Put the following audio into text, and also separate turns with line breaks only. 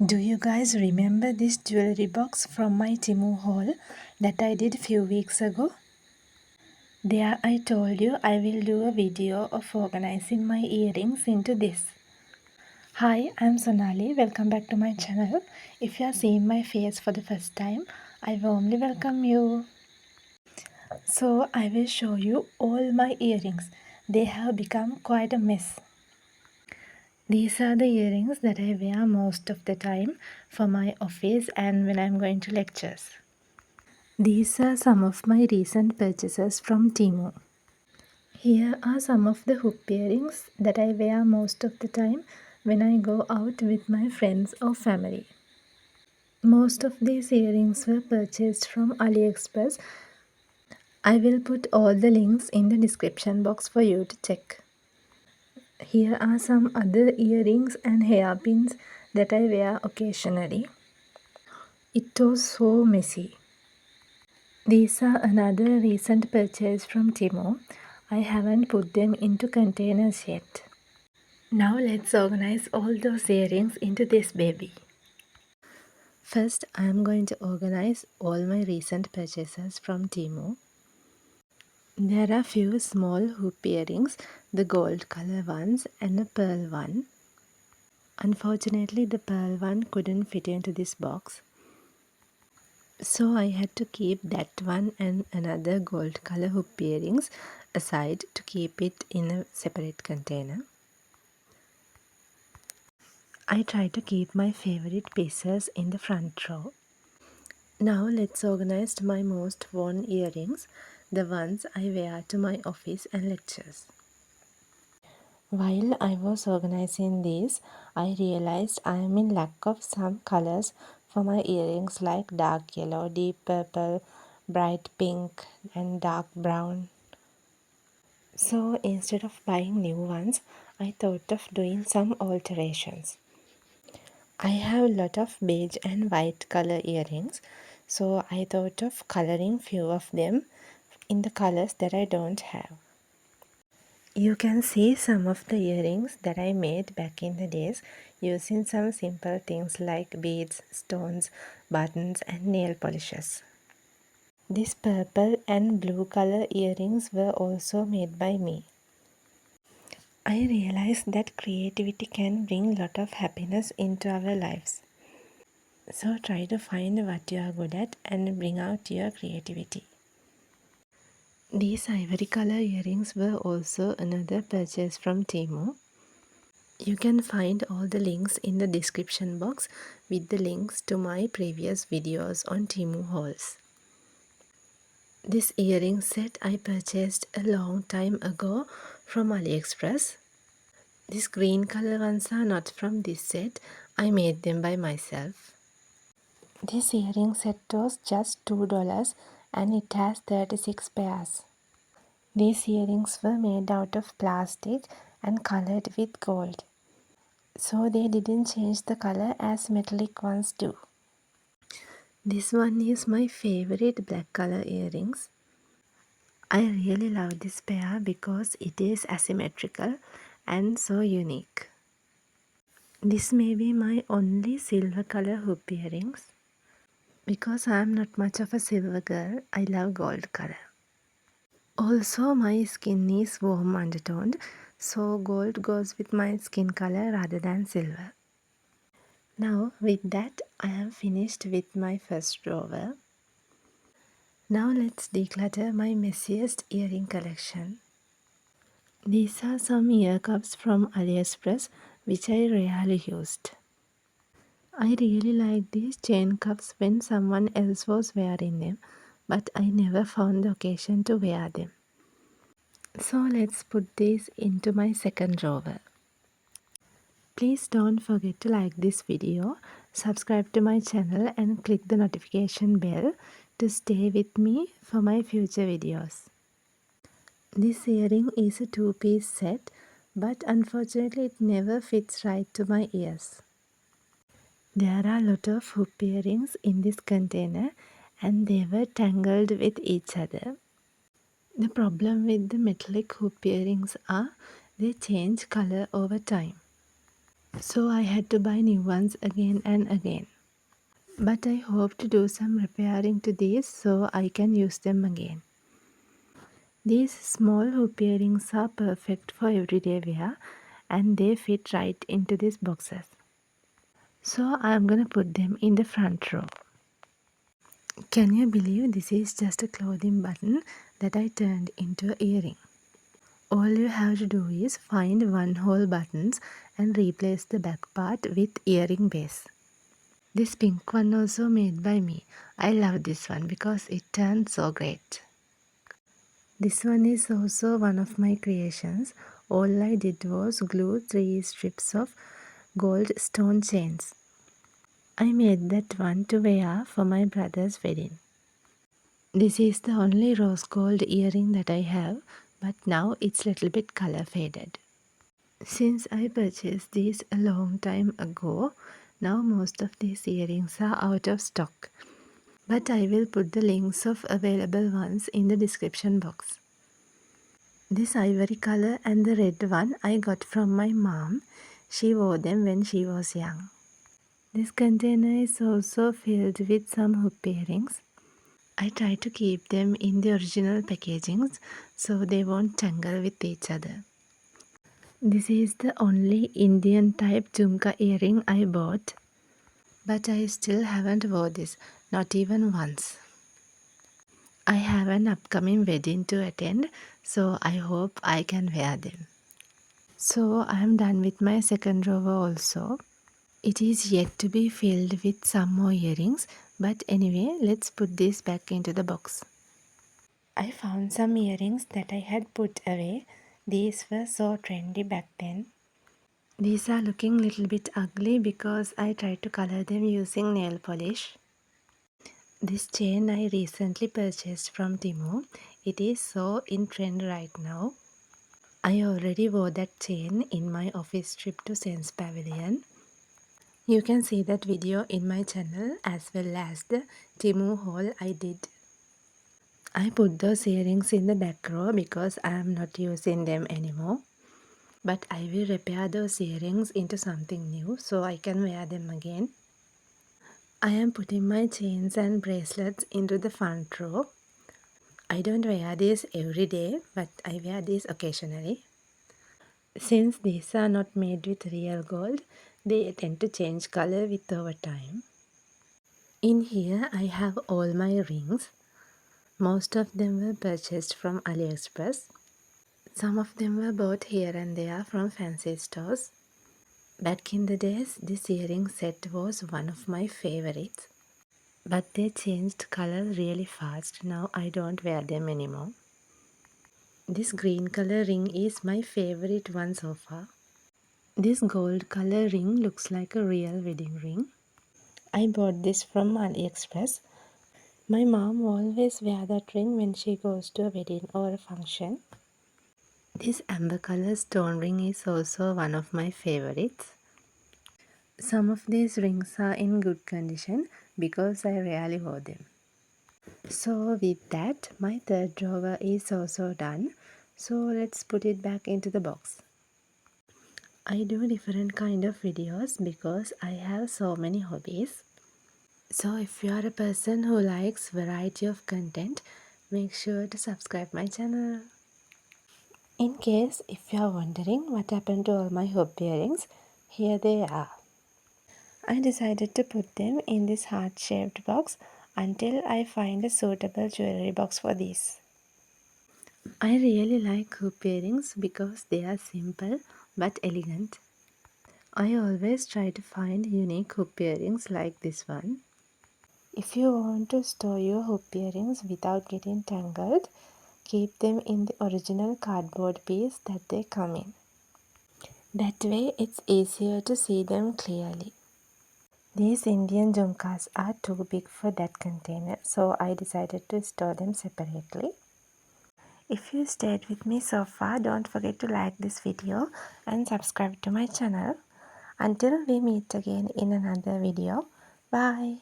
Do you guys remember this jewelry box from my Temu haul that I did few weeks ago? There I told you I will do a video of organizing my earrings into this. Hi, I'm Sonali. Welcome back to my channel. If you are seeing my face for the first time, I warmly welcome you. So I will show you all my earrings. They have become quite a mess. These are the earrings that I wear most of the time for my office and when I'm going to lectures. These are some of my recent purchases from Temu. Here are some of the hoop earrings that I wear most of the time when I go out with my friends or family. Most of these earrings were purchased from AliExpress. I will put all the links in the description box for you to check. Here are some other earrings and hairpins that I wear occasionally. It was so messy. These are another recent purchase from Temu. I haven't put them into containers yet. Now let's organize all those earrings into this baby. First, I am going to organize all my recent purchases from Temu. There are few small hoop earrings, the gold color ones and a pearl one. Unfortunately, the pearl one couldn't fit into this box. So I had to keep that one and another gold color hoop earrings aside to keep it in a separate container. I try to keep my favorite pieces in the front row. Now let's organize my most worn earrings, the ones I wear to my office and lectures. While I was organizing these, I realized I am in lack of some colors for my earrings like dark yellow, deep purple, bright pink and dark brown. So instead of buying new ones, I thought of doing some alterations. I have a lot of beige and white color earrings, so I thought of coloring few of them in the colors that I don't have. You can see some of the earrings that I made back in the days using some simple things like beads, stones, buttons and nail polishes. This purple and blue color earrings were also made by me. I realized that creativity can bring a lot of happiness into our lives. So try to find what you are good at and bring out your creativity. These ivory color earrings were also another purchase from Temu. You can find all the links in the description box with the links to my previous videos on Temu hauls. This earring set I purchased a long time ago from AliExpress. These green color ones are not from this set, I made them by myself. This earring set was just $2 and it has 36 pairs. These earrings were made out of plastic and colored with gold. So they didn't change the color as metallic ones do. This one is my favorite black color earrings. I really love this pair because it is asymmetrical and so unique. This may be my only silver color hoop earrings. Because I am not much of a silver girl, I love gold color. Also, my skin is warm undertoned, so gold goes with my skin color rather than silver. Now, with that, I am finished with my first drawer. Now, let's declutter my messiest earring collection. These are some ear cups from AliExpress, which I rarely used. I really like these chain cuffs when someone else was wearing them, but I never found the occasion to wear them. So let's put these into my second drawer. Please don't forget to like this video, subscribe to my channel and click the notification bell to stay with me for my future videos. This earring is a two-piece set, but unfortunately it never fits right to my ears. There are a lot of hoop earrings in this container and they were tangled with each other. The problem with the metallic hoop earrings are they change color over time. So I had to buy new ones again and again. But I hope to do some repairing to these so I can use them again. These small hoop earrings are perfect for everyday wear and they fit right into these boxes. So I am going to put them in the front row. Can you believe this is just a clothing button that I turned into an earring? All you have to do is find one hole buttons and replace the back part with earring base. This pink one also made by me. I love this one because it turned so great. This one is also one of my creations. All I did was glue 3 strips of gold stone chains. I made that one to wear for my brother's wedding. This is the only rose gold earring that I have, but now it's a little bit color faded. Since I purchased these a long time ago, now most of these earrings are out of stock. But I will put the links of available ones in the description box. This ivory color and the red one I got from my mom. She wore them when she was young. This container is also filled with some hoop earrings. I try to keep them in the original packagings so they won't tangle with each other. This is the only Indian type Jhumka earring I bought, but I still haven't worn this, not even once. I have an upcoming wedding to attend, so I hope I can wear them. So I am done with my second drawer also. It is yet to be filled with some more earrings, but anyway, let's put this back into the box. I found some earrings that I had put away. These were so trendy back then. These are looking a little bit ugly because I tried to color them using nail polish. This chain I recently purchased from Temu. It is so in trend right now. I already wore that chain in my office trip to Sense Pavilion. You can see that video in my channel as well as the Temu haul I did. I put those earrings in the back row because I am not using them anymore. But I will repair those earrings into something new so I can wear them again. I am putting my chains and bracelets into the front row. I don't wear these every day, but I wear these occasionally. Since these are not made with real gold, they tend to change color with over time. In here I have all my rings. Most of them were purchased from AliExpress. Some of them were bought here and there from fancy stores. Back in the days, this earring set was one of my favorites. But they changed color really fast. Now I don't wear them anymore. This green color ring is my favorite one so far. This gold color ring looks like a real wedding ring. I bought this from AliExpress. My mom always wears that ring when she goes to a wedding or a function. This amber color stone ring is also one of my favorites. Some of these rings are in good condition because I rarely wore them. So with that, my third drawer is also done. So let's put it back into the box. I do different kind of videos because I have so many hobbies. So if you are a person who likes variety of content, make sure to subscribe my channel. In case if you are wondering what happened to all my hoop earrings, here they are. I decided to put them in this heart-shaped box until I find a suitable jewelry box for these. I really like hoop earrings because they are simple but elegant. I always try to find unique hoop earrings like this one. If you want to store your hoop earrings without getting tangled, keep them in the original cardboard piece that they come in. That way it's easier to see them clearly. These Indian Jhumkas are too big for that container, so I decided to store them separately. If you stayed with me so far, don't forget to like this video and subscribe to my channel. Until we meet again in another video, bye.